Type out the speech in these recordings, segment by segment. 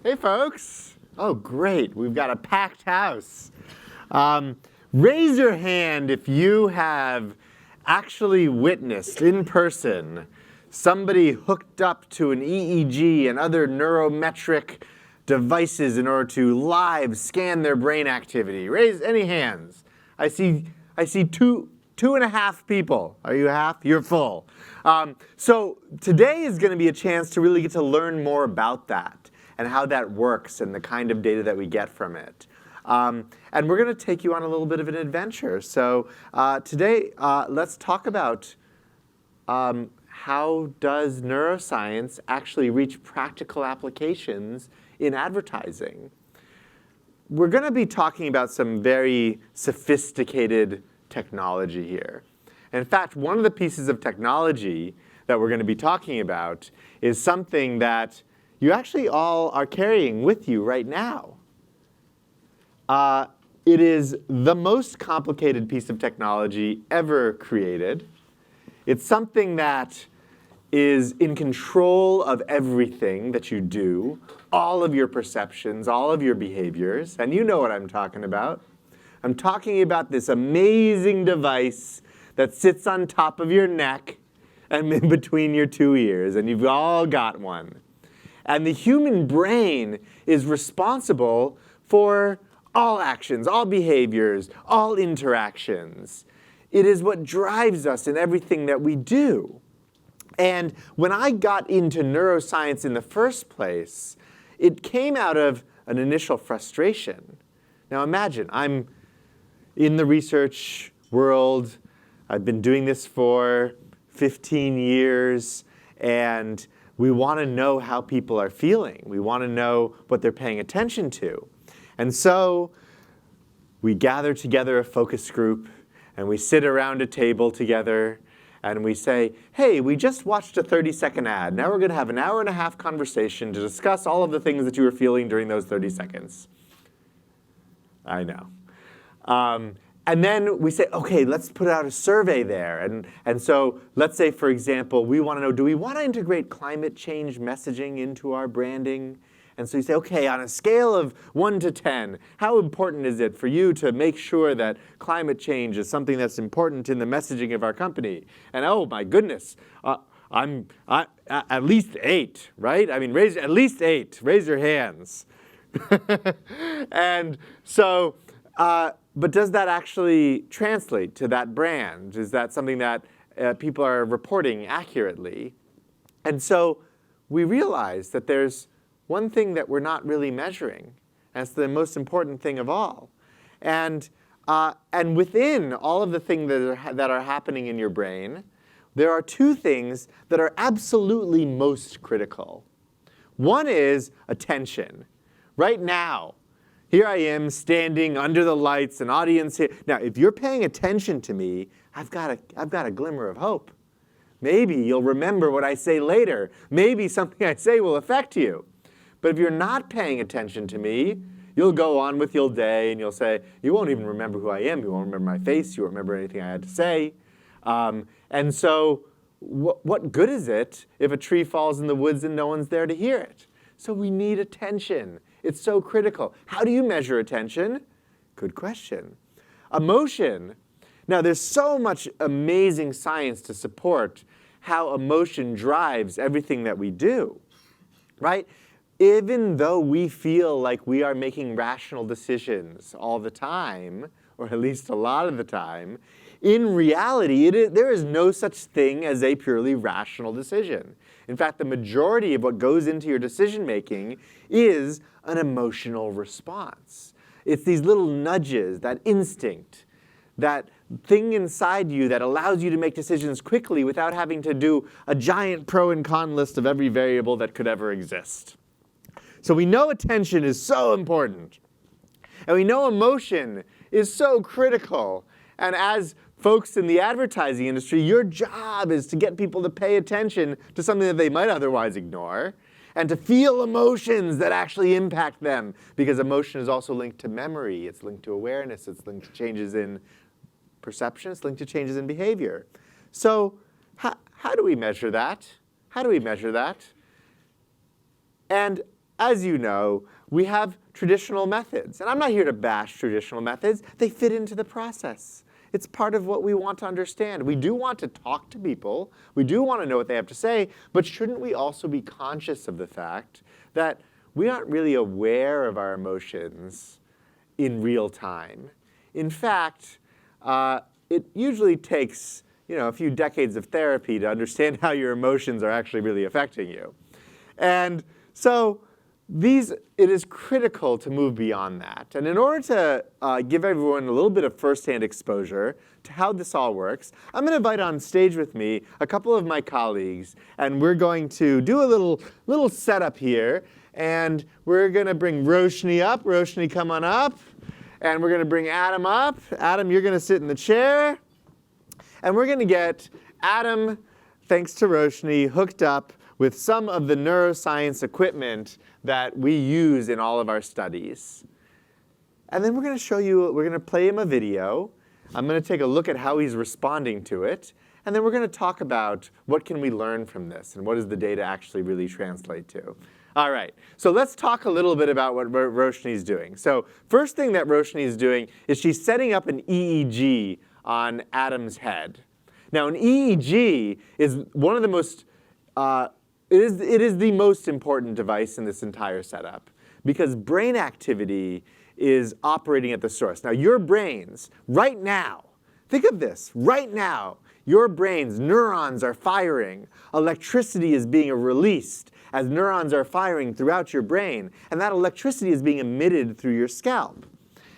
Hey, folks. Oh, great. We've got a packed house. Raise your hand if you have actually witnessed in person somebody hooked up to an EEG and other neurometric devices in order to live scan their brain activity. Raise any hands. I see two and a half people. Are you half? You're full. So today is going to be a chance to really get to learn more about that and how that works and the kind of data that we get from it. And we're going to take you on a little bit of an adventure. So today, let's talk about how does neuroscience actually reach practical applications in advertising. We're going to be talking about some very sophisticated technology here. In fact, one of the pieces of technology that we're going to be talking about is something that you actually all are carrying with you right now. It is the most complicated piece of technology ever created. It's something that is in control of everything that you do, all of your perceptions, all of your behaviors, and you know what I'm talking about. I'm talking about this amazing device that sits on top of your neck and in between your two ears, and you've all got one. And the human brain is responsible for all actions, all behaviors, all interactions. It is what drives us in everything that we do. And when I got into neuroscience in the first place, it came out of an initial frustration. Now imagine, I'm in the research world. I've been doing this for 15 years, and we want to know how people are feeling. We want to know what they're paying attention to. And so we gather together a focus group, and we sit around a table together, and we say, hey, we just watched a 30-second ad. Now we're going to have an hour and a half conversation to discuss all of the things that you were feeling during those 30 seconds. I know. And then we say, OK, let's put out a survey there. And so let's say, for example, we want to know, do we want to integrate climate change messaging into our branding? And so you say, OK, on a scale of 1 to 10, how important is it for you to make sure that climate change is something that's important in the messaging of our company? And oh, my goodness, I'm at least 8, right? I mean, raise at least 8. Raise your hands. And so, but does that actually translate to that brand? Is that something that people are reporting accurately? And so we realize that there's one thing that we're not really measuring, and it's the most important thing of all. And within all of the things that are happening in your brain, there are two things that are absolutely most critical. One is attention. Right now, here I am standing under the lights, an audience here. Now, if you're paying attention to me, I've got a glimmer of hope. Maybe you'll remember what I say later. Maybe something I say will affect you. But if you're not paying attention to me, you'll go on with your day and you'll say, you won't even remember who I am. You won't remember my face. You won't remember anything I had to say. And so what good is it if a tree falls in the woods and no one's there to hear it? So we need attention. It's so critical. How do you measure attention? Good question. Emotion. Now, there's so much amazing science to support how emotion drives everything that we do, right? Even though we feel like we are making rational decisions all the time, or at least a lot of the time, in reality, there is no such thing as a purely rational decision. In fact, the majority of what goes into your decision-making is an emotional response. It's these little nudges, that instinct, that thing inside you that allows you to make decisions quickly without having to do a giant pro and con list of every variable that could ever exist. So we know attention is so important. And we know emotion is so critical. And as folks in the advertising industry, your job is to get people to pay attention to something that they might otherwise ignore and to feel emotions that actually impact them. Because emotion is also linked to memory. It's linked to awareness. It's linked to changes in perception. It's linked to changes in behavior. So how do we measure that? How do we measure that? And as you know, we have traditional methods. And I'm not here to bash traditional methods. They fit into the process. It's part of what we want to understand. We do want to talk to people. We do want to know what they have to say. But shouldn't we also be conscious of the fact that we aren't really aware of our emotions in real time? In fact, it usually takes a few decades of therapy to understand how your emotions are actually really affecting you. And so it is critical to move beyond that. And in order to give everyone a little bit of firsthand exposure to how this all works, I'm going to invite on stage with me a couple of my colleagues. And we're going to do a little setup here. And we're going to bring Roshni up. Roshni, come on up. And we're going to bring Adam up. Adam, you're going to sit in the chair. And we're going to get Adam, thanks to Roshni, hooked up with some of the neuroscience equipment that we use in all of our studies. And then we're going to play him a video. I'm going to take a look at how he's responding to it. And then we're going to talk about what can we learn from this and what does the data actually really translate to. All right, so let's talk a little bit about what Roshni's doing. So first thing that Roshni is doing is she's setting up an EEG on Adam's head. Now an EEG is one of the most, it is the most important device in this entire setup because brain activity is operating at the source. Now your brains, right now, think of this, right now, your brain's neurons are firing. Electricity is being released as neurons are firing throughout your brain, and that electricity is being emitted through your scalp.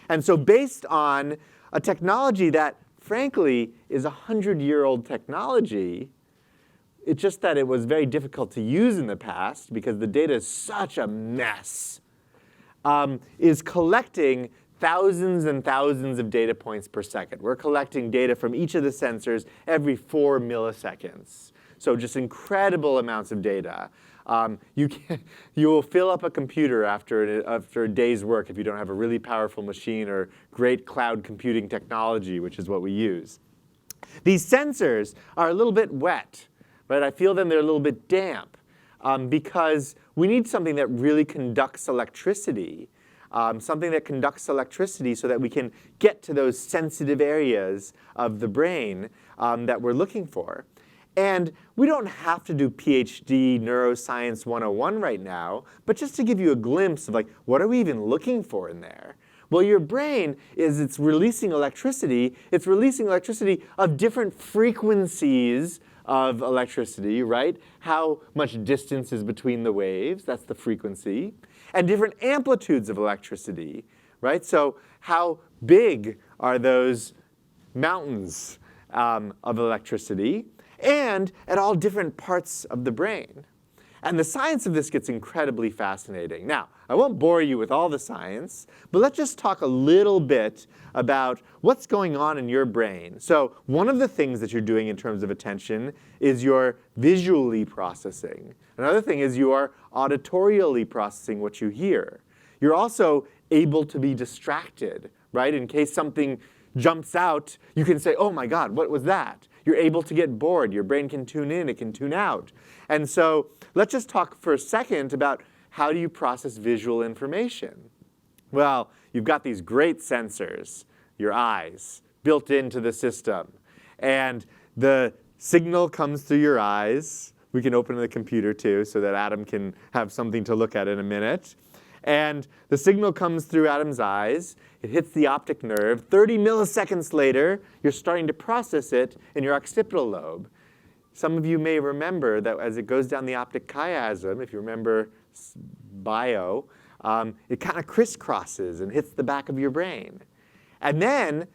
And so based on a technology that, frankly, is a 100-year-old technology, it's just that it was very difficult to use in the past because the data is such a mess, is collecting thousands and thousands of data points per second. We're collecting data from each of the sensors every 4 milliseconds. So just incredible amounts of data. You will fill up a computer after a day's work if you don't have a really powerful machine or great cloud computing technology, which is what we use. These sensors are a little bit wet, but I feel them they're a little bit damp because we need something that really conducts electricity. Something that conducts electricity so that we can get to those sensitive areas of the brain that we're looking for. And we don't have to do PhD Neuroscience 101 right now, but just to give you a glimpse of what are we even looking for in there? Well, your brain it's releasing electricity. It's releasing electricity of different frequencies of electricity, right? How much distance is between the waves, that's the frequency. And different amplitudes of electricity, right? So how big are those mountains of electricity? And at all different parts of the brain. And the science of this gets incredibly fascinating. Now, I won't bore you with all the science, but let's just talk a little bit about what's going on in your brain. So one of the things that you're doing in terms of attention is you're visually processing. Another thing is you are auditorially processing what you hear. You're also able to be distracted, right? In case something jumps out, you can say, oh my God, what was that? You're able to get bored. Your brain can tune in, it can tune out. And so let's just talk for a second about how do you process visual information? Well, you've got these great sensors, your eyes, built into the system. And the signal comes through your eyes. We can open the computer too so that Adam can have something to look at in a minute. And the signal comes through Adam's eyes. It hits the optic nerve. 30 milliseconds later, you're starting to process it in your occipital lobe. Some of you may remember that as it goes down the optic chiasm, if you remember bio, it kind of crisscrosses and hits the back of your brain. And then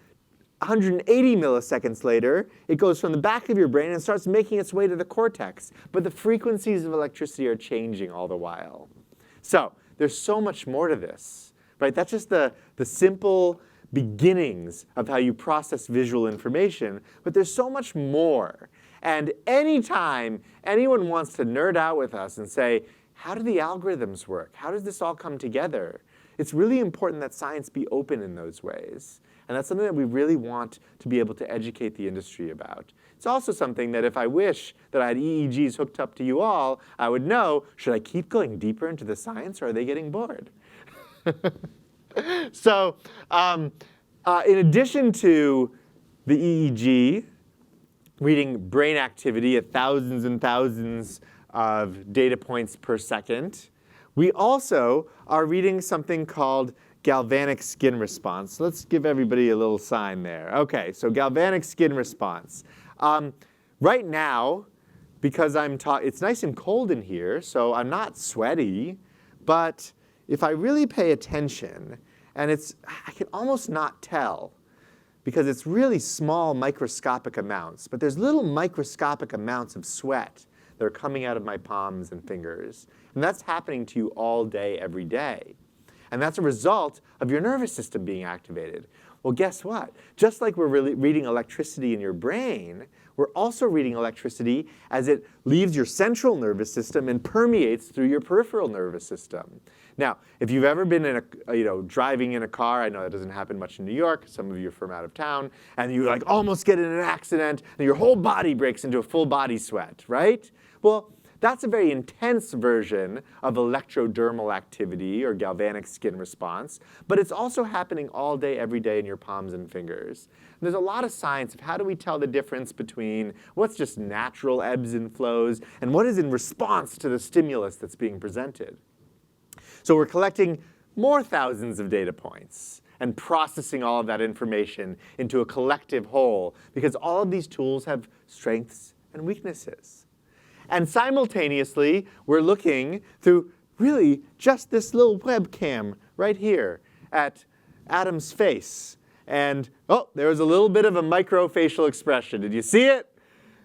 180 milliseconds later, it goes from the back of your brain and starts making its way to the cortex. But the frequencies of electricity are changing all the while. So there's so much more to this, right? That's just the simple beginnings of how you process visual information, but there's so much more. And anytime anyone wants to nerd out with us and say, how do the algorithms work? How does this all come together? It's really important that science be open in those ways. And that's something that we really want to be able to educate the industry about. It's also something that if I wish that I had EEGs hooked up to you all, I would know, should I keep going deeper into the science, or are they getting bored? So in addition to the EEG, reading brain activity at thousands and thousands of data points per second, we also are reading something called galvanic skin response. Let's give everybody a little sign there. OK, so galvanic skin response. Right now, because it's nice and cold in here, so I'm not sweaty. But if I really pay attention, and I can almost not tell, because it's really small microscopic amounts. But there's little microscopic amounts of sweat that are coming out of my palms and fingers. And that's happening to you all day, every day. And that's a result of your nervous system being activated. Well, guess what? Just like we're really reading electricity in your brain, we're also reading electricity as it leaves your central nervous system and permeates through your peripheral nervous system. Now, if you've ever been in driving in a car, I know that doesn't happen much in New York, some of you are from out of town, and you almost get in an accident, and your whole body breaks into a full body sweat, right? Well, that's a very intense version of electrodermal activity or galvanic skin response, but it's also happening all day, every day in your palms and fingers. And there's a lot of science of how do we tell the difference between what's just natural ebbs and flows and what is in response to the stimulus that's being presented. So we're collecting more thousands of data points and processing all of that information into a collective whole, because all of these tools have strengths and weaknesses. And simultaneously, we're looking through really just this little webcam right here at Adam's face. And oh, there was a little bit of a microfacial expression. Did you see it?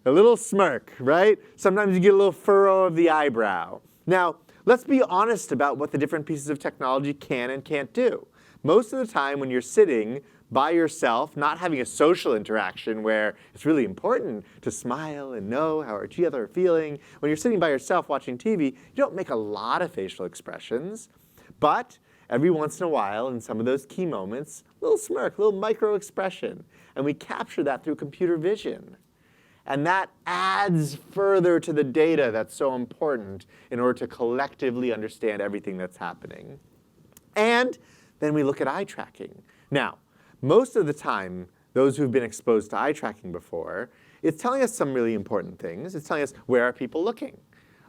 A little smirk, right? Sometimes you get a little furrow of the eyebrow. Now, let's be honest about what the different pieces of technology can and can't do. Most of the time when you're sitting by yourself, not having a social interaction where it's really important to smile and know how each other are feeling, when you're sitting by yourself watching TV, you don't make a lot of facial expressions. But every once in a while, in some of those key moments, a little smirk, a little micro expression. And we capture that through computer vision. And that adds further to the data that's so important in order to collectively understand everything that's happening. And then we look at eye tracking. Now, most of the time, those who've been exposed to eye tracking before, it's telling us some really important things. It's telling us, where are people looking?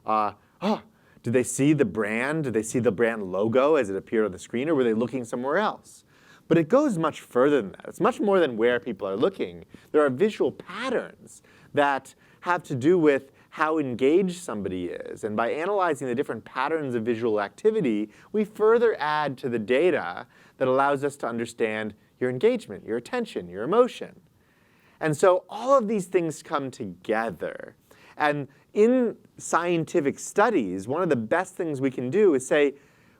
Did they see the brand? Did they see the brand logo as it appeared on the screen, or were they looking somewhere else? But it goes much further than that. It's much more than where people are looking. There are visual patterns that have to do with how engaged somebody is. And by analyzing the different patterns of visual activity, we further add to the data that allows us to understand your engagement, your attention, your emotion. And so all of these things come together. And in scientific studies, one of the best things we can do is say,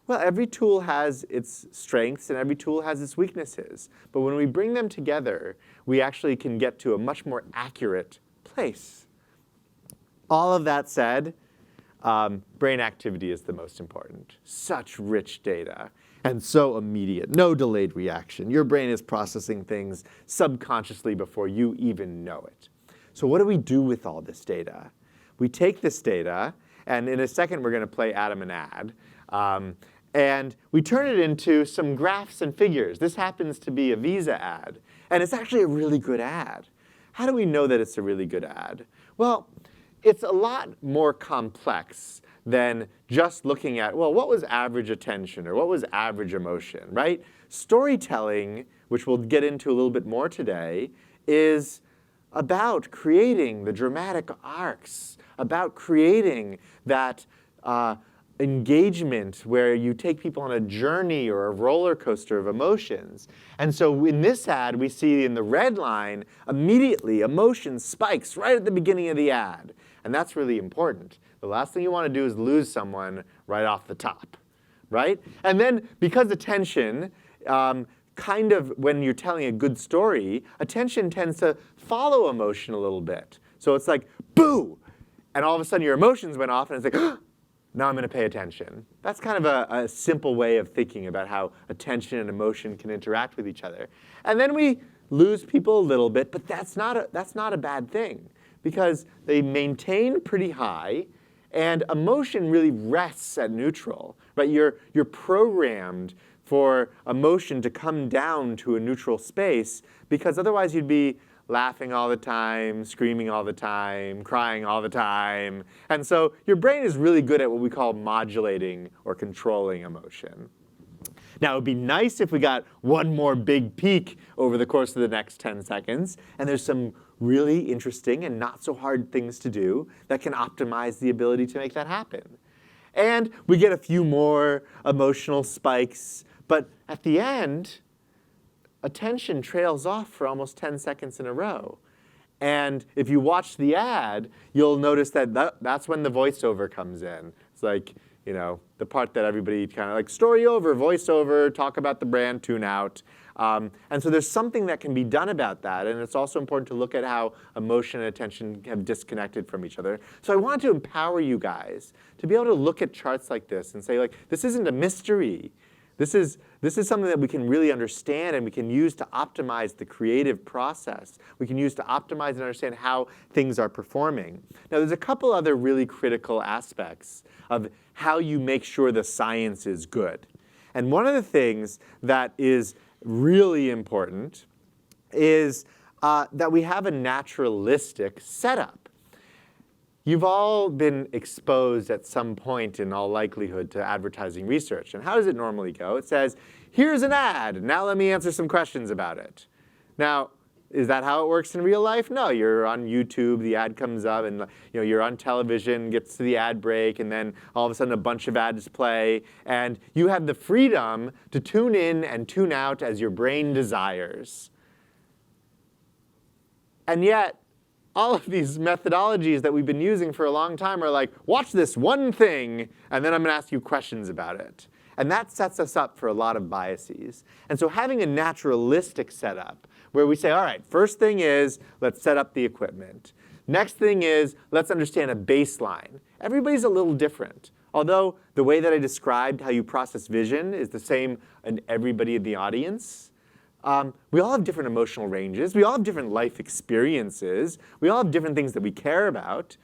well, every tool has its strengths and every tool has its weaknesses. But when we bring them together, we actually can get to a much more accurate place. All of that said, brain activity is the most important. Such rich data and so immediate, no delayed reaction. Your brain is processing things subconsciously before you even know it. So what do we do with all this data? We take this data, and in a second we're going to play Adam an ad, and we turn it into some graphs and figures. This happens to be a Visa ad, and it's actually a really good ad. How do we know that it's a really good ad? Well, it's a lot more complex than just looking at, well, what was average attention or what was average emotion, right? Storytelling, which we'll get into a little bit more today, is about creating the dramatic arcs, about creating that engagement where you take people on a journey or a roller coaster of emotions. And so in this ad, we see in the red line, immediately emotion spikes right at the beginning of the ad. And that's really important. The last thing you want to do is lose someone right off the top, right? And then because attention, kind of when you're telling a good story, attention tends to follow emotion a little bit. So it's like, boo! And all of a sudden your emotions went off, and it's like, now I'm going to pay attention. That's kind of a simple way of thinking about how attention and emotion can interact with each other. And then we lose people a little bit, but that's not a bad thing. because they maintain pretty high, and emotion really rests at neutral, right? You're programmed for emotion to come down to a neutral space, because otherwise you'd be laughing all the time, screaming all the time, crying all the time. And so your brain is really good at what we call modulating or controlling emotion. Now, it would be nice if we got one more big peak over the course of the next 10 seconds, and there's some really interesting and not so hard things to do that can optimize the ability to make that happen. And we get a few more emotional spikes, but at the end, attention trails off for almost 10 seconds in a row. And if you watch the ad, you'll notice that that's when the voiceover comes in. It's like, you know, the part that everybody kind of like, story over, voiceover, talk about the brand, tune out. And so there's something that can be done about that. And it's also important to look at how emotion and attention have disconnected from each other. So I wanted to empower you guys to be able to look at charts like this and say, like, this isn't a mystery. This is something that we can really understand and we can use to optimize the creative process. We can use to optimize and understand how things are performing. Now, there's a couple other really critical aspects of how you make sure the science is good. And one of the things that is really important is that we have a naturalistic setup. You've all been exposed at some point in all likelihood to advertising research. And how does it normally go? It says, here's an ad. Now let me answer some questions about it. Now, is that how it works in real life? No, you're on YouTube, the ad comes up, and you're on television, gets to the ad break, and then all of a sudden a bunch of ads play. And you have the freedom to tune in and tune out as your brain desires. And yet, all of these methodologies that we've been using for a long time are like, watch this one thing, and then I'm going to ask you questions about it. And that sets us up for a lot of biases. And so having a naturalistic setup, where we say, all right, first thing is, let's set up the equipment. Next thing is, let's understand a baseline. Everybody's a little different. Although the way that I described how you process vision is the same in everybody in the audience, we all have different emotional ranges. We all have different life experiences. We all have different things that we care about.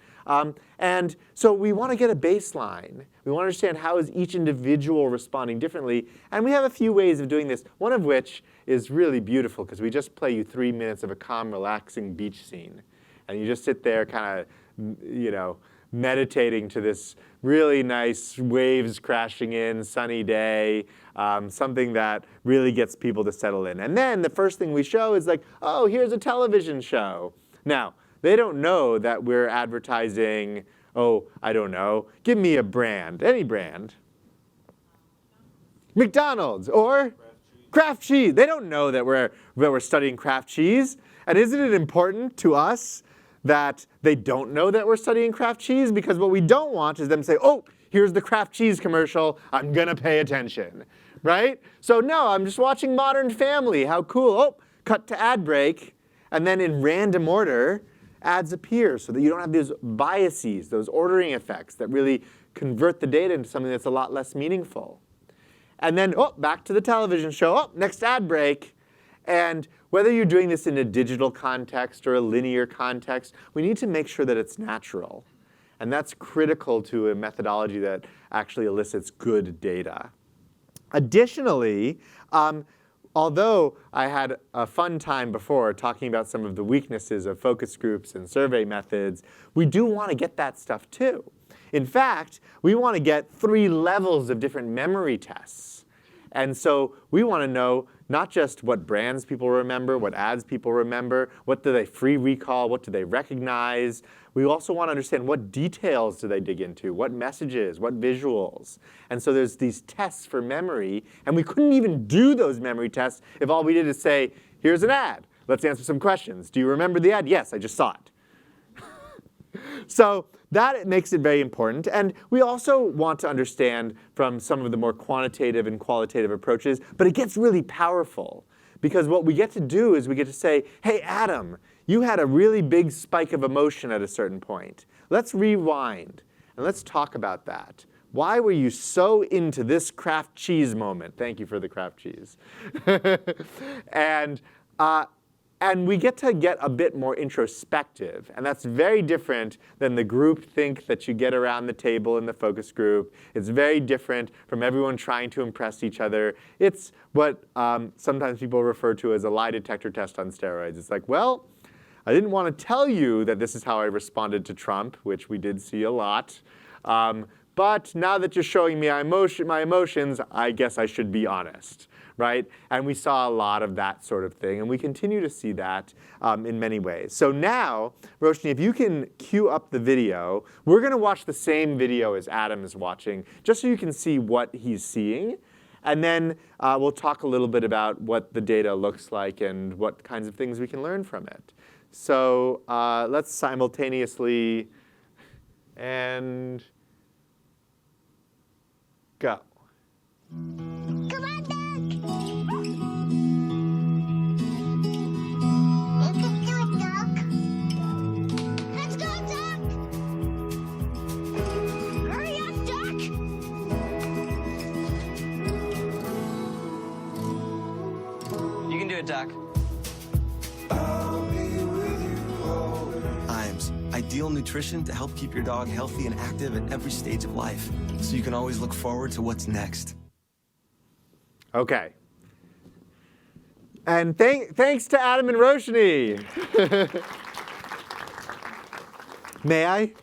And so we want to get a baseline. We want to understand how is each individual responding differently. And we have a few ways of doing this, one of which is really beautiful because we just play you 3 minutes of a calm, relaxing beach scene. And you just sit there kind of, meditating to this really nice waves crashing in, sunny day, something that really gets people to settle in. And then the first thing we show is like, oh, here's a television show. Now, they don't know that we're advertising, oh, I don't know, give me a brand, any brand. McDonald's or Kraft cheese. They don't know that we're studying Kraft cheese. And isn't it important to us that they don't know that we're studying Kraft cheese? Because what we don't want is them to say, oh, here's the Kraft cheese commercial, I'm going to pay attention, right? So no, I'm just watching Modern Family, how cool. Oh, cut to ad break, and then in random order, ads appear so that you don't have those biases, those ordering effects that really convert the data into something that's a lot less meaningful. And then, oh, back to the television show, oh, next ad break. And whether you're doing this in a digital context or a linear context, we need to make sure that it's natural. And that's critical to a methodology that actually elicits good data. Additionally, although I had a fun time before talking about some of the weaknesses of focus groups and survey methods, we do want to get that stuff too. In fact, we want to get 3 levels of different memory tests. And so we want to know not just what brands people remember, what ads people remember, what do they free recall, what do they recognize. We also want to understand what details do they dig into, what messages, what visuals. And so there's these tests for memory, and we couldn't even do those memory tests if all we did is say, here's an ad, let's answer some questions. Do you remember the ad? Yes, I just saw it. So that makes it very important. And we also want to understand from some of the more quantitative and qualitative approaches, but it gets really powerful. Because what we get to do is we get to say, hey, Adam, you had a really big spike of emotion at a certain point. Let's rewind, and let's talk about that. Why were you so into this Kraft cheese moment? Thank you for the Kraft cheese. And And we get to get a bit more introspective. And that's very different than the group think that you get around the table in the focus group. It's very different from everyone trying to impress each other. It's what sometimes people refer to as a lie detector test on steroids. It's like, well, I didn't want to tell you that this is how I responded to Trump, which we did see a lot. But now that you're showing me my emotions, I guess I should be honest. Right? And we saw a lot of that sort of thing. And we continue to see that in many ways. So now, Roshni, if you can cue up the video, we're going to watch the same video as Adam is watching, just so you can see what he's seeing. And then we'll talk a little bit about what the data looks like and what kinds of things we can learn from it. So let's simultaneously and go. Come on, Duck! You can do it, Duck! Let's go, Duck! Hurry up, Duck! You can do it, Doc. Iams, ideal nutrition to help keep your dog healthy and active at every stage of life, so you can always look forward to what's next. OK. And thanks to Adam and Roshni. May I?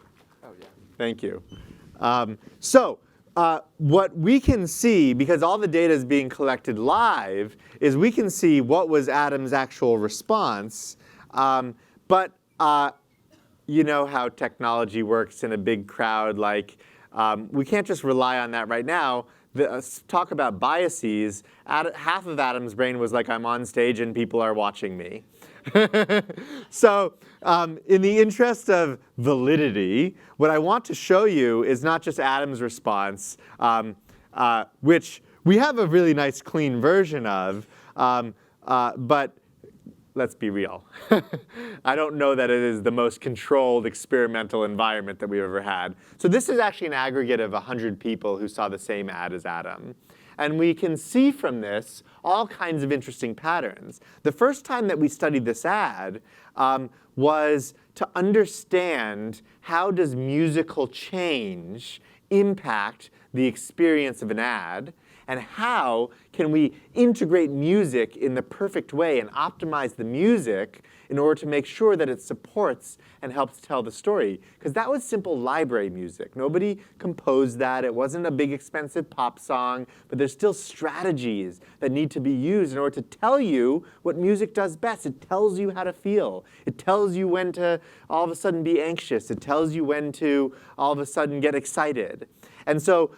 Oh, yeah. Thank you. What we can see, because all the data is being collected live, is we can see what was Adam's actual response. But you know how technology works in a big crowd. Like, we can't just rely on that right now. Talk about biases. Half of Adam's brain was like, I'm on stage and people are watching me. So in the interest of validity, what I want to show you is not just Adam's response, which we have a really nice clean version of, but let's be real. I don't know that it is the most controlled experimental environment that we've ever had. So this is actually an aggregate of 100 people who saw the same ad as Adam. And we can see from this all kinds of interesting patterns. The first time that we studied this ad was to understand how does musical change impact the experience of an ad, and how can we integrate music in the perfect way and optimize the music in order to make sure that it supports and helps tell the story. Because that was simple library music. Nobody composed that. It wasn't a big expensive pop song. But there's still strategies that need to be used in order to tell you what music does best. It tells you how to feel. It tells you when to all of a sudden be anxious. It tells you when to all of a sudden get excited. And so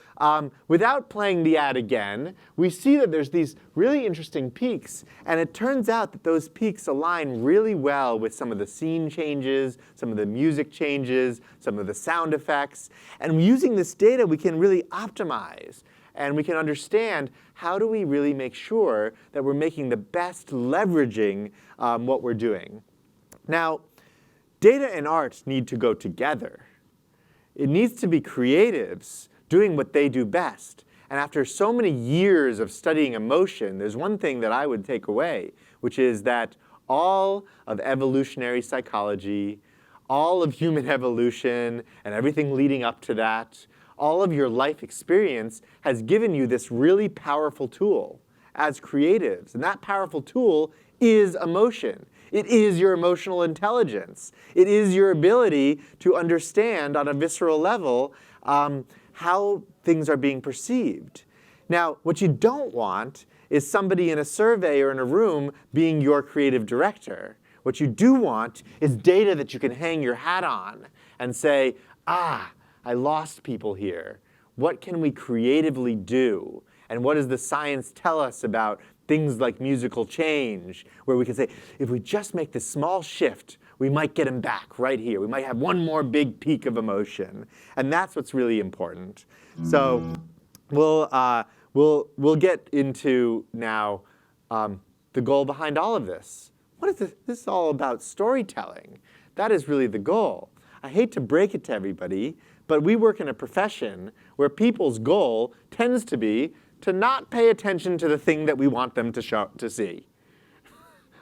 without playing the ad again, we see that there's these really interesting peaks. And it turns out that those peaks align really well with some of the scene changes, some of the music changes, some of the sound effects. And using this data, we can really optimize. And we can understand how do we really make sure that we're making the best leveraging what we're doing. Now, data and art need to go together. It needs to be creatives doing what they do best. And after so many years of studying emotion, there's one thing that I would take away, which is that all of evolutionary psychology, all of human evolution, and everything leading up to that, all of your life experience has given you this really powerful tool as creatives. And that powerful tool is emotion. It is your emotional intelligence. It is your ability to understand on a visceral level how things are being perceived. Now, what you don't want is somebody in a survey or in a room being your creative director. What you do want is data that you can hang your hat on and say, I lost people here. What can we creatively do? And what does the science tell us about things like musical change, where we can say, if we just make this small shift, we might get him back right here. We might have one more big peak of emotion. And that's what's really important. So we'll get into now the goal behind all of this. What is this? This is all about storytelling. That is really the goal. I hate to break it to everybody, but we work in a profession where people's goal tends to be to not pay attention to the thing that we want them to see.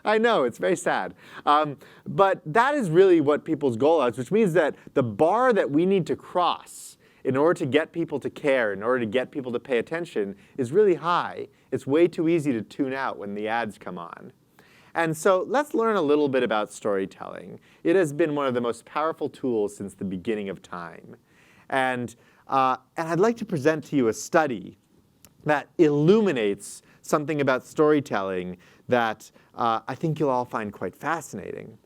I know, it's very sad. But that is really what people's goal is, which means that the bar that we need to cross in order to get people to care, in order to get people to pay attention, is really high. It's way too easy to tune out when the ads come on. And so let's learn a little bit about storytelling. It has been one of the most powerful tools since the beginning of time. And I'd like to present to you a study that illuminates something about storytelling that I think you'll all find quite fascinating.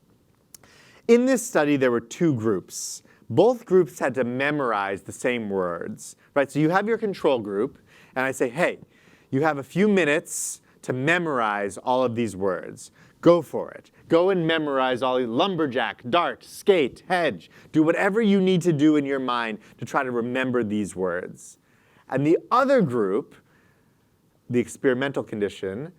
In this study, there were two groups. Both groups had to memorize the same words, right? So you have your control group, and I say, hey, you have a few minutes to memorize all of these words. Go for it. Go and memorize all lumberjack, dart, skate, hedge. Do whatever you need to do in your mind to try to remember these words. And the other group, the experimental condition,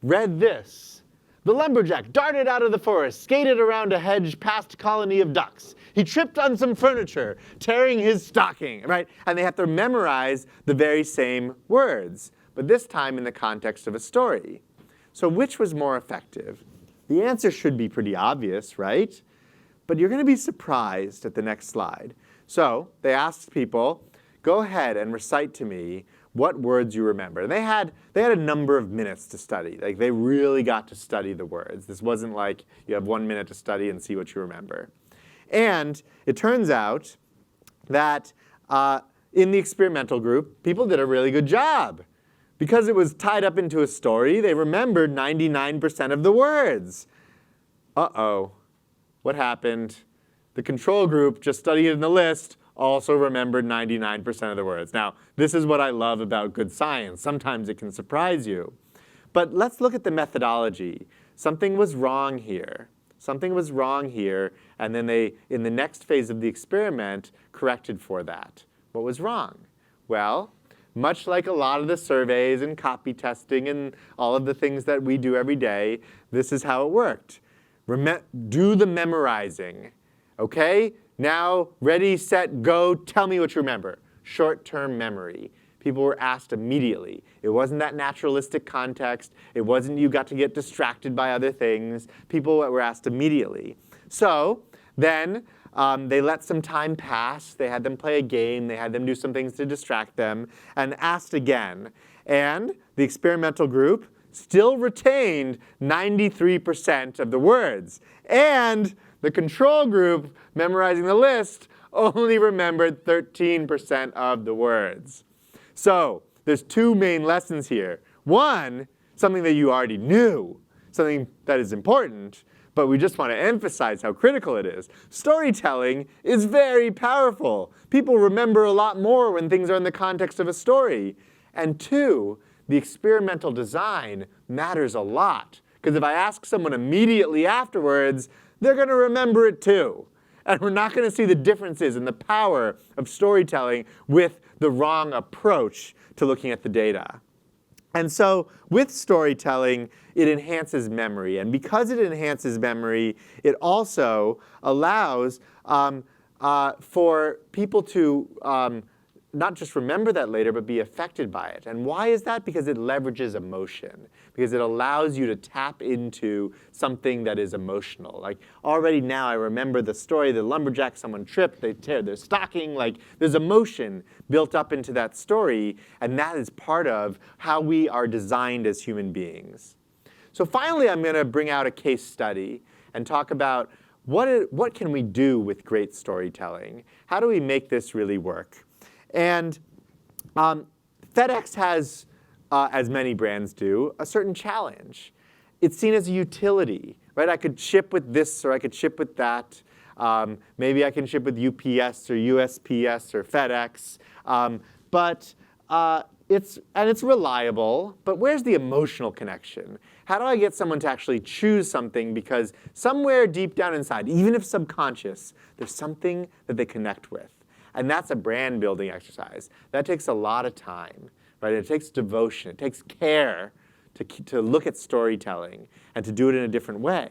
read this. The lumberjack darted out of the forest, skated around a hedge past a colony of ducks. He tripped on some furniture, tearing his stocking, right? And they have to memorize the very same words, but this time in the context of a story. So which was more effective? The answer should be pretty obvious, right? But you're going to be surprised at the next slide. So they asked people, go ahead and recite to me what words you remember. And they had a number of minutes to study. Like, they really got to study the words. This wasn't like you have 1 minute to study and see what you remember. And it turns out that in the experimental group, people did a really good job. Because it was tied up into a story, they remembered 99% of the words. Uh-oh, what happened? The control group just studied in the list, also remembered 99% of the words. Now, this is what I love about good science. Sometimes it can surprise you. But let's look at the methodology. Something was wrong here. Something was wrong here, and then they, in the next phase of the experiment, corrected for that. What was wrong? Well, much like a lot of the surveys and copy testing and all of the things that we do every day, this is how it worked. Do the memorizing. Okay? Now, ready, set, go, tell me what you remember. Short-term memory. People were asked immediately. It wasn't that naturalistic context. It wasn't you got to get distracted by other things. People were asked immediately. So then they let some time pass. They had them play a game. They had them do some things to distract them, and asked again. And the experimental group still retained 93% of the words. And the control group, memorizing the list, only remembered 13% of the words. So there's two main lessons here. One, something that you already knew, something that is important, but we just want to emphasize how critical it is. Storytelling is very powerful. People remember a lot more when things are in the context of a story. And two, the experimental design matters a lot. Because if I ask someone immediately afterwards, they're going to remember it too. And we're not going to see the differences in the power of storytelling with the wrong approach to looking at the data. And so with storytelling, it enhances memory. And because it enhances memory, it also allows for people to not just remember that later, but be affected by it. And why is that? Because it leverages emotion. Because it allows you to tap into something that is emotional. Like, already now I remember the story, the lumberjack, someone tripped, they tear their stocking. Like, there's emotion built up into that story, and that is part of how we are designed as human beings. So finally, I'm going to bring out a case study and talk about what can we do with great storytelling? How do we make this really work? And FedEx has, as many brands do, a certain challenge. It's seen as a utility, right? I could ship with this or I could ship with that. Maybe I can ship with UPS or USPS or FedEx. It's reliable, but where's the emotional connection? How do I get someone to actually choose something? Because somewhere deep down inside, even if subconscious, there's something that they connect with. And that's a brand building exercise. That takes a lot of time, right? It takes devotion. It takes care to look at storytelling and to do it in a different way.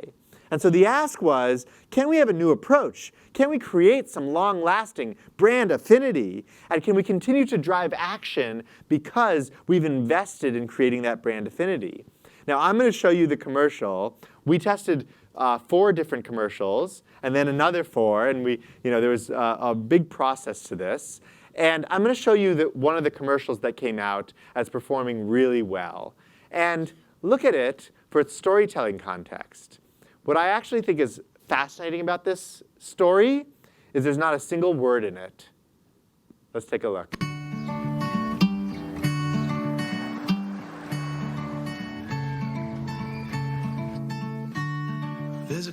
And so the ask was, can we have a new approach? Can we create some long-lasting brand affinity? And can we continue to drive action because we've invested in creating that brand affinity? Now, I'm going to show you the commercial we tested 4 different commercials, and then another 4, and there was a big process to this. And I'm going to show you one of the commercials that came out as performing really well. And look at it for its storytelling context. What I actually think is fascinating about this story is there's not a single word in it. Let's take a look. There's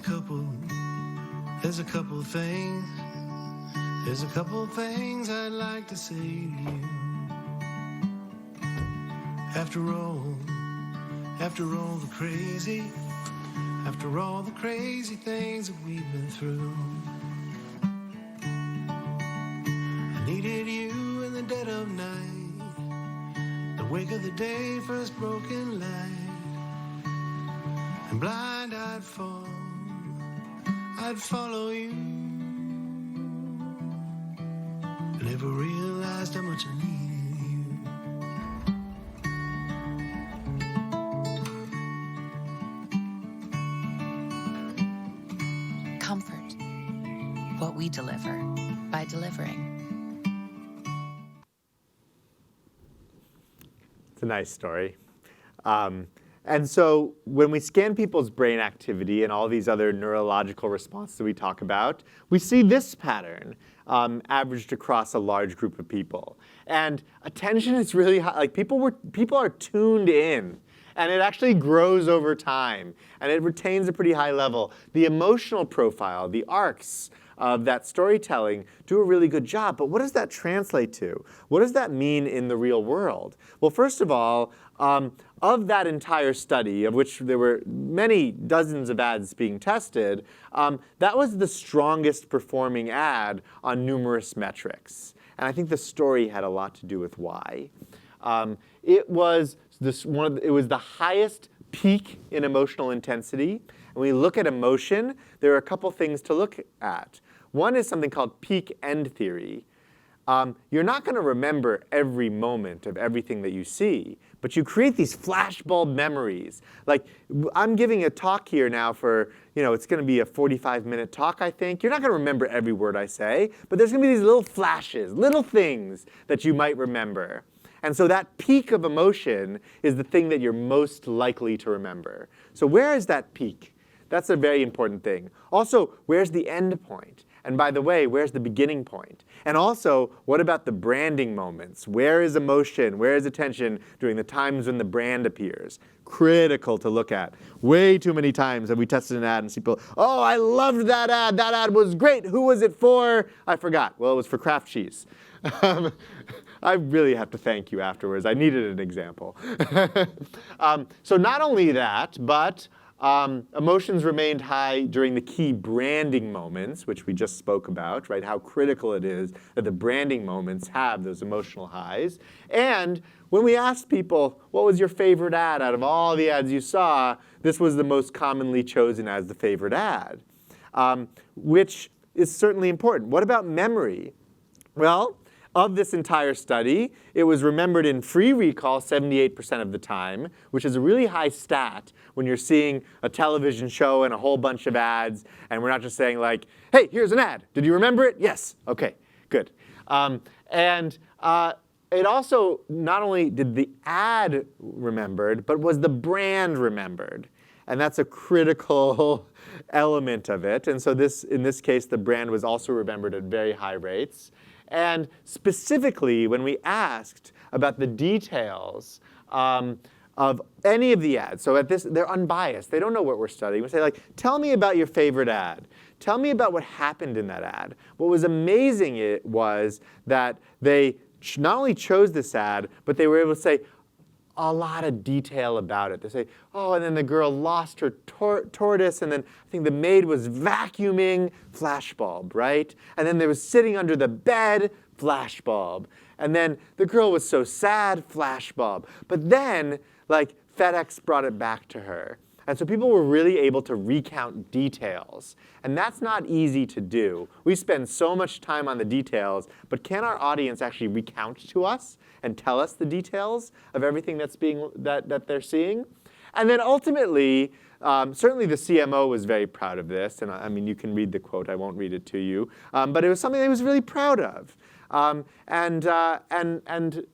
a couple things I'd like to say to you. After all the crazy things that we've been through, I needed you in the dead of night, the wake of the day, first broken light, and blind I'd fall, I'd follow you. I never realized how much I needed you. Comfort. What we deliver by delivering. It's a nice story. And so when we scan people's brain activity and all these other neurological responses that we talk about, we see this pattern averaged across a large group of people. And attention is really high. Like people are tuned in. And it actually grows over time. And it retains a pretty high level. The emotional profile, the arcs of that storytelling do a really good job. But what does that translate to? What does that mean in the real world? Well, first of all, of that entire study, of which there were many dozens of ads being tested, that was the strongest performing ad on numerous metrics. And I think the story had a lot to do with why. It was the highest peak in emotional intensity. And when we look at emotion, there are a couple things to look at. One is something called peak end theory. You're not going to remember every moment of everything that you see, but you create these flashbulb memories. Like, I'm giving a talk here now for, it's going to be a 45-minute talk, I think. You're not going to remember every word I say, but there's going to be these little flashes, little things that you might remember. And so that peak of emotion is the thing that you're most likely to remember. So where is that peak? That's a very important thing. Also, where's the end point? And by the way, where's the beginning point? And also, what about the branding moments? Where is emotion? Where is attention during the times when the brand appears? Critical to look at. Way too many times have we tested an ad and see people, oh, I loved that ad. That ad was great. Who was it for? I forgot. Well, it was for Kraft cheese. I really have to thank you afterwards. I needed an example. So not only that, but emotions remained high during the key branding moments, which we just spoke about, right? How critical it is that the branding moments have those emotional highs. And when we asked people, what was your favorite ad out of all the ads you saw, this was the most commonly chosen as the favorite ad, which is certainly important. What about memory? Well, of this entire study, it was remembered in free recall 78% of the time, which is a really high stat when you're seeing a television show and a whole bunch of ads, and we're not just saying like, hey, here's an ad. Did you remember it? Yes. OK, good. It also, not only did the ad remembered, but was the brand remembered. And that's a critical element of it. And so in this case, the brand was also remembered at very high rates. And specifically, when we asked about the details of any of the ads, so they're unbiased. They don't know what we're studying. We say, like, tell me about your favorite ad. Tell me about what happened in that ad. What was amazing was that they not only chose this ad, but they were able to say a lot of detail about it. They say, oh, and then the girl lost her tortoise, and then I think the maid was vacuuming, flashbulb, right? And then they was sitting under the bed, flashbulb. And then the girl was so sad, flashbulb. But then, like, FedEx brought it back to her. And so people were really able to recount details. And that's not easy to do. We spend so much time on the details, but can our audience actually recount to us and tell us the details of everything that they're seeing? And then ultimately, certainly the CMO was very proud of this, and I mean, you can read the quote. I won't read it to you, but it was something that he was really proud of. And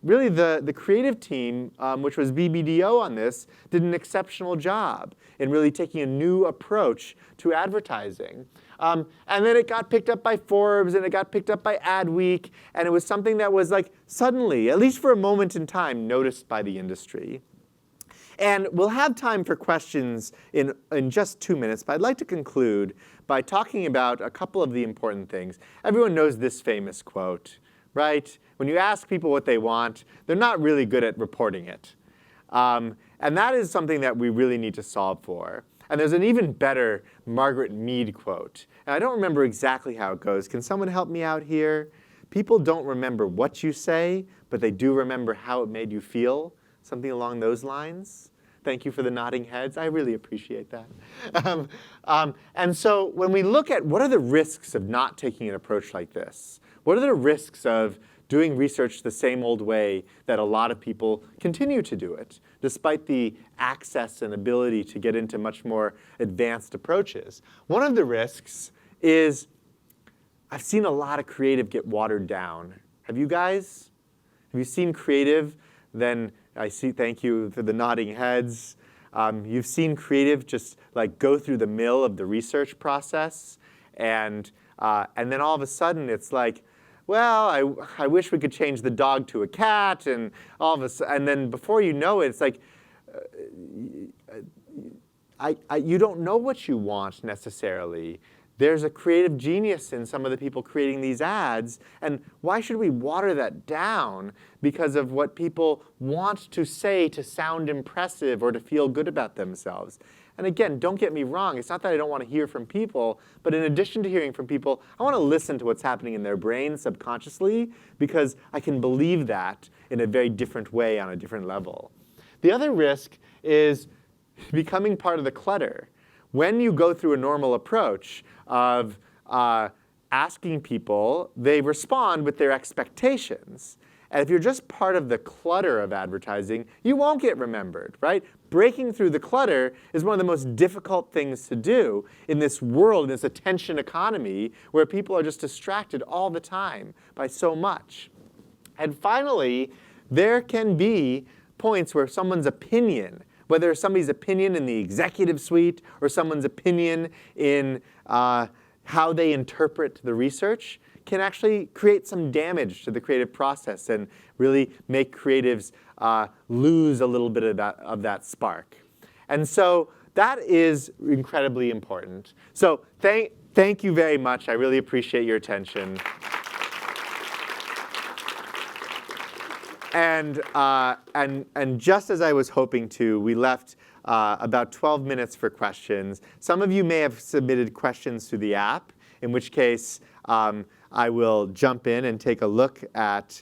really the creative team, which was BBDO on this, did an exceptional job in really taking a new approach to advertising. And then it got picked up by Forbes, and it got picked up by Adweek, and it was something that was like suddenly, at least for a moment in time, noticed by the industry. And we'll have time for questions in just 2 minutes, but I'd like to conclude by talking about a couple of the important things. Everyone knows this famous quote, right? When you ask people what they want, they're not really good at reporting it. And that is something that we really need to solve for. And there's an even better Margaret Mead quote. And I don't remember exactly how it goes. Can someone help me out here? People don't remember what you say, but they do remember how it made you feel. Something along those lines. Thank you for the nodding heads. I really appreciate that. And so when we look at what are the risks of not taking an approach like this, what are the risks of doing research the same old way that a lot of people continue to do it, despite the access and ability to get into much more advanced approaches? One of the risks is I've seen a lot of creative get watered down. Have you guys? Have you seen creative? Then I see, thank you for the nodding heads. You've seen creative just like go through the mill of the research process, and then all of a sudden it's like, well, I wish we could change the dog to a cat, and and then before you know it, it's like, you don't know what you want necessarily. There's a creative genius in some of the people creating these ads, and why should we water that down because of what people want to say to sound impressive or to feel good about themselves? And again, don't get me wrong, it's not that I don't want to hear from people, but in addition to hearing from people, I want to listen to what's happening in their brain subconsciously, because I can believe that in a very different way on a different level. The other risk is becoming part of the clutter. When you go through a normal approach of asking people, they respond with their expectations. And if you're just part of the clutter of advertising, you won't get remembered, right? Breaking through the clutter is one of the most difficult things to do in this world, in this attention economy, where people are just distracted all the time by so much. And finally, there can be points where someone's opinion, whether it's somebody's opinion in the executive suite or someone's opinion in how they interpret the research, can actually create some damage to the creative process and really make creatives lose a little bit of that spark. And so that is incredibly important. So thank you very much. I really appreciate your attention. And just as I was hoping to, we left about 12 minutes for questions. Some of you may have submitted questions through the app, in which case I will jump in and take a look at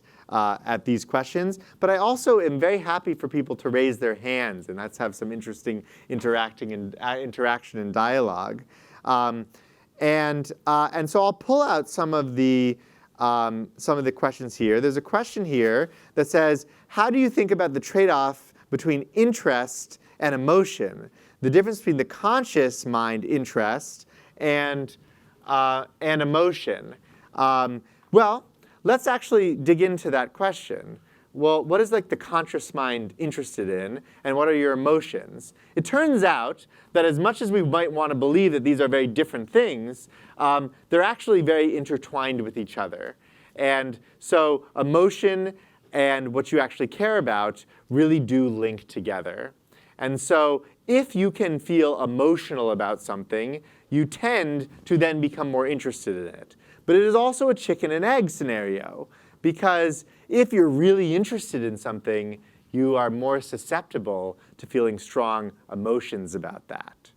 these questions. But I also am very happy for people to raise their hands, and let's have some interesting interaction and dialogue. And so I'll pull out some of the questions here. There's a question here that says, how do you think about the trade-off between interest and emotion? The difference between the conscious mind interest and emotion. Well, let's actually dig into that question. Well, what is like the conscious mind interested in, and what are your emotions? It turns out that as much as we might want to believe that these are very different things, they're actually very intertwined with each other. And so emotion and what you actually care about really do link together. And so if you can feel emotional about something, you tend to then become more interested in it. But it is also a chicken and egg scenario, because if you're really interested in something, you are more susceptible to feeling strong emotions about that.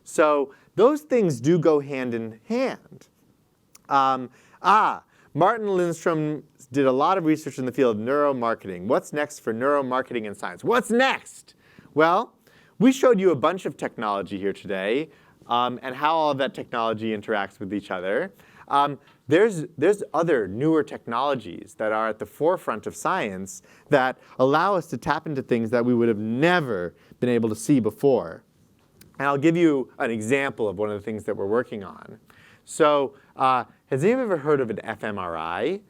So those things do go hand in hand. Martin Lindstrom did a lot of research in the field of neuromarketing. What's next for neuromarketing and science? What's next? Well, we showed you a bunch of technology here today, and how all of that technology interacts with each other. There's other newer technologies that are at the forefront of science that allow us to tap into things that we would have never been able to see before. And I'll give you an example of one of the things that we're working on. So has anyone ever heard of an fMRI?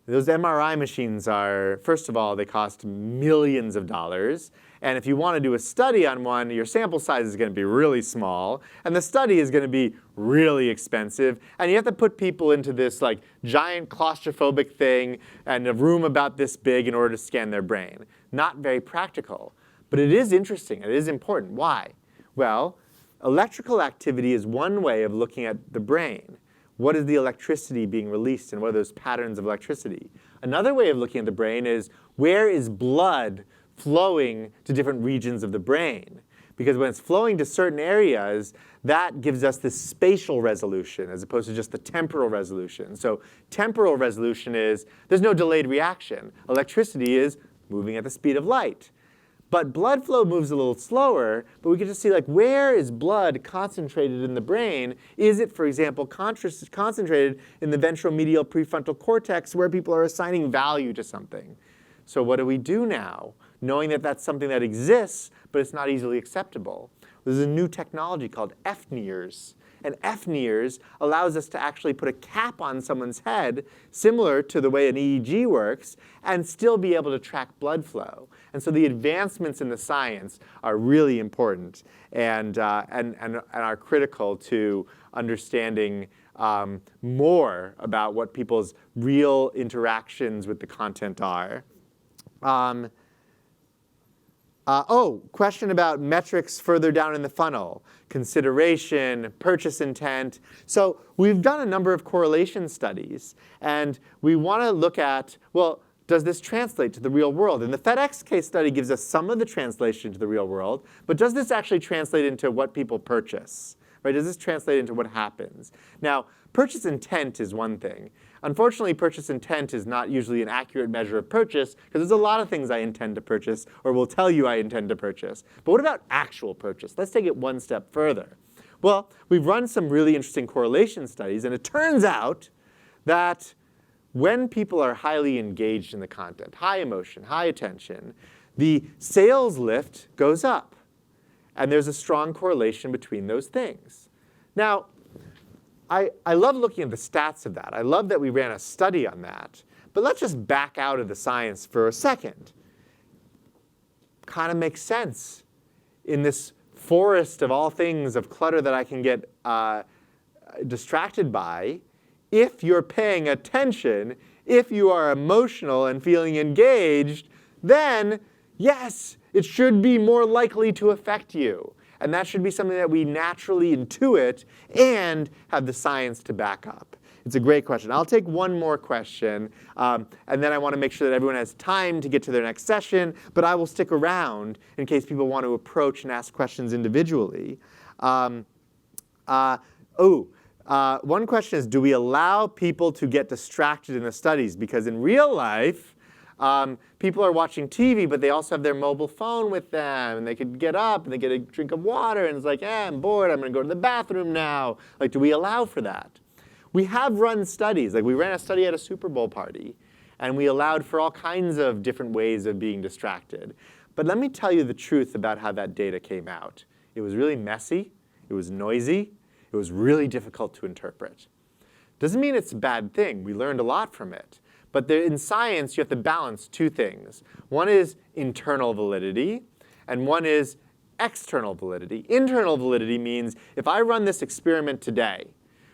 Those MRI machines are, first of all, they cost millions of dollars. And if you want to do a study on one, your sample size is going to be really small. And the study is going to be really expensive. And you have to put people into this like giant claustrophobic thing and a room about this big in order to scan their brain. Not very practical. But it is interesting. It is important. Why? Well, electrical activity is one way of looking at the brain. What is the electricity being released, and what are those patterns of electricity? Another way of looking at the brain is where is blood flowing to different regions of the brain? Because when it's flowing to certain areas, that gives us this spatial resolution as opposed to just the temporal resolution. So temporal resolution is there's no delayed reaction. Electricity is moving at the speed of light. But blood flow moves a little slower, but we get to see like where is blood concentrated in the brain? Is it, for example, concentrated in the ventromedial prefrontal cortex where people are assigning value to something? So what do we do now, knowing that that's something that exists, but it's not easily acceptable? There's a new technology called FNIRS. And FNIRS allows us to actually put a cap on someone's head, similar to the way an EEG works, and still be able to track blood flow. And so the advancements in the science are really important and are critical to understanding more about what people's real interactions with the content are. Question about metrics further down in the funnel. Consideration, purchase intent. So we've done a number of correlation studies. And we want to look at, well, does this translate to the real world? And the FedEx case study gives us some of the translation to the real world. But does this actually translate into what people purchase? Right? Does this translate into what happens? Now, purchase intent is one thing. Unfortunately, purchase intent is not usually an accurate measure of purchase, because there's a lot of things I intend to purchase or will tell you I intend to purchase. But what about actual purchase? Let's take it one step further. Well, we've run some really interesting correlation studies, and it turns out that when people are highly engaged in the content, high emotion, high attention, the sales lift goes up. And there's a strong correlation between those things. Now, I love looking at the stats of that. I love that we ran a study on that. But let's just back out of the science for a second. Kind of makes sense in this forest of all things of clutter that I can get distracted by. If you're paying attention, if you are emotional and feeling engaged, then yes, it should be more likely to affect you. And that should be something that we naturally intuit and have the science to back up. It's a great question. I'll take one more question, and then I want to make sure that everyone has time to get to their next session, but I will stick around in case people want to approach and ask questions individually. One question is, do we allow people to get distracted in the studies? Because in real life, people are watching TV, but they also have their mobile phone with them, and they could get up and they get a drink of water, and it's like, I'm bored, I'm going to go to the bathroom now. Like, do we allow for that? We have run studies. Like, we ran a study at a Super Bowl party, and we allowed for all kinds of different ways of being distracted. But let me tell you the truth about how that data came out. It was really messy. It was noisy. It was really difficult to interpret. Doesn't mean it's a bad thing. We learned a lot from it. But in science, you have to balance two things. One is internal validity, and one is external validity. Internal validity means if I run this experiment today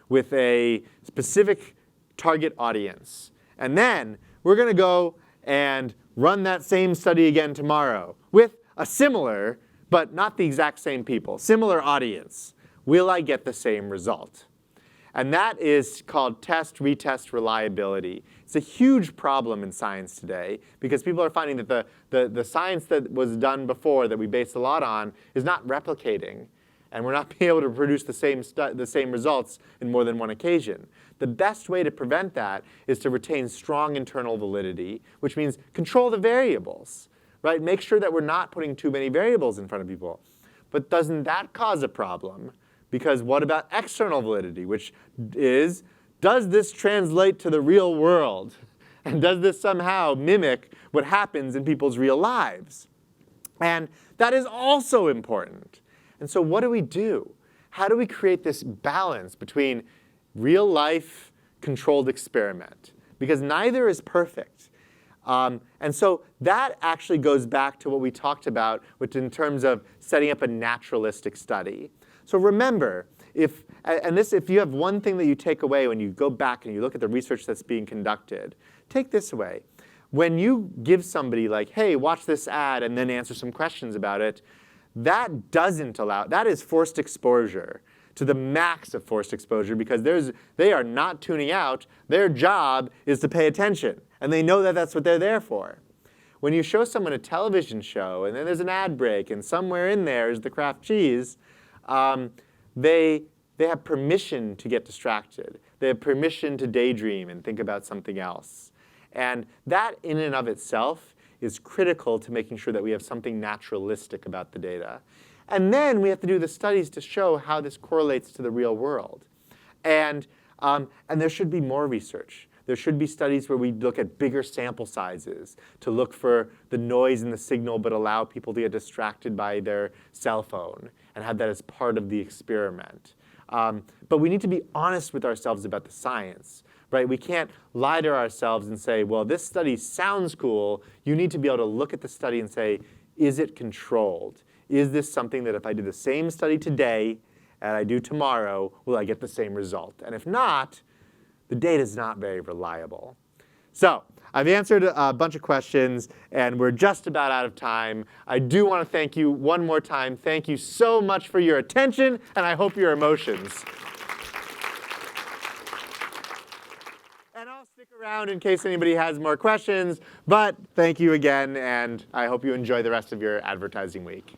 with a specific target audience, and then we're going to go and run that same study again tomorrow with a similar, but not the exact same people, similar audience, will I get the same result? And that is called test-retest reliability. It's a huge problem in science today because people are finding that the science that was done before that we based a lot on is not replicating. And we're not being able to produce the same results in more than one occasion. The best way to prevent that is to retain strong internal validity, which means control the variables. Right? Make sure that we're not putting too many variables in front of people. But doesn't that cause a problem? Because what about external validity, which is, does this translate to the real world? And does this somehow mimic what happens in people's real lives? And that is also important. And so what do we do? How do we create this balance between real life controlled experiment? Because neither is perfect. And so that actually goes back to what we talked about in terms of setting up a naturalistic study. So remember, if you have one thing that you take away when you go back and you look at the research that's being conducted, take this away. When you give somebody like, hey, watch this ad and then answer some questions about it, that is forced exposure to the max of forced exposure because they are not tuning out. Their job is to pay attention. And they know that that's what they're there for. When you show someone a television show and then there's an ad break and somewhere in there is the Kraft cheese, they have permission to get distracted. They have permission to daydream and think about something else. And that in and of itself is critical to making sure that we have something naturalistic about the data. And then we have to do the studies to show how this correlates to the real world. And there should be more research. There should be studies where we look at bigger sample sizes to look for the noise in the signal but allow people to get distracted by their cell phone and have that as part of the experiment. But we need to be honest with ourselves about the science. Right? We can't lie to ourselves and say, well, this study sounds cool. You need to be able to look at the study and say, is it controlled? Is this something that if I do the same study today and I do tomorrow, will I get the same result? And if not, the data is not very reliable. So I've answered a bunch of questions, and we're just about out of time. I do want to thank you one more time. Thank you so much for your attention, and I hope your emotions. And I'll stick around in case anybody has more questions. But thank you again, and I hope you enjoy the rest of your advertising week.